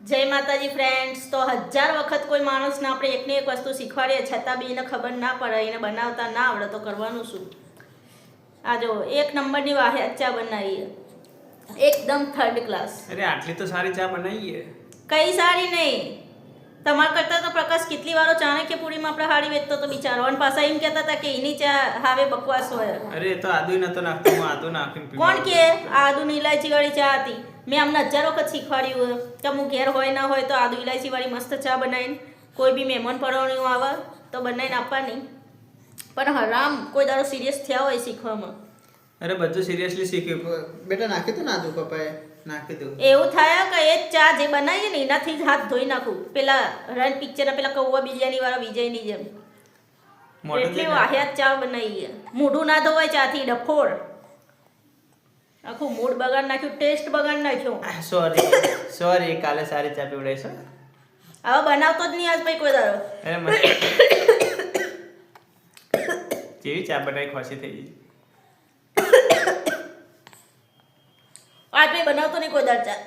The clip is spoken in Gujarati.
જય માતાજી ફ્રેન્ડ્સ. તો 1000 વખત કોઈ માણસને આપણે એકને એક વસ્તુ શીખવાડીએ છતાં બી એને ખબર ના પડે, એને બનાવતા ના આવડે તો કરવાનું શું? આ જો એક નંબરની વાહિયાત ચા બનાવીએ, એકદમ થર્ડ ક્લાસ. અરે આટલી તો સારી ચા બનાવીએ. કઈ સારી નહીં, તમારા કરતાં તો પ્રકાશ કેટલી વારો ચાણક્યપુરીમાં આપણે હાડી વેચતો તો બિચારો, અને પાછા એમ કહેતા હતા કે એની ચા હાવે બકવાસ હોય. અરે એ તો આદુ નતો નાખતો, હું આદુ નાખીને પીવું. કોણ કે આદુની ઇલાયચી વાળી ચા હતી? મેં અમને 1000 વખત શીખવાડ્યું કે હું ઘેર હોય ના હોય તો આદુ ઇલાયચી વાળી મસ્ત ચા બનાવીને કોઈ બી મહેમાન પરણ્યું આવે તો બનાવીને આપવાની. પણ હરામ કોઈ દાડો સિરિયસ થયા હોય શીખવામાં. અરે બધું સિરિયસલી શીખ્યું. બેટા નાખી દો ને આદુ, પપ્પાએ નાખી દો. એવું થાય કે એ ચા જે બનાવીએ ને એનાથી જ હાથ ધોઈ નાખું, પેલા રન પિક્ચરના પેલા કૌવા બિરયાની વાળા વિજયની જેમ. એટલી વાહિયાત ચા બનાવીએ, મોઢું ના ધોવાય ચાથી, ડફોડ. આખું મૂડ બગાડ નાખ્યું, ટેસ્ટ બગાડ નાખ્યો. સોરી કાલે સારી ચા પીવડાવીશ. હવે બનાવતો જ નહીં આજ પછી કોઈ દાડો. અરે કેવી ચા બનાવી ખોસી થઈ ગઈ. આજ પછી બનાવતો નહીં કોઈ દાડો ચા.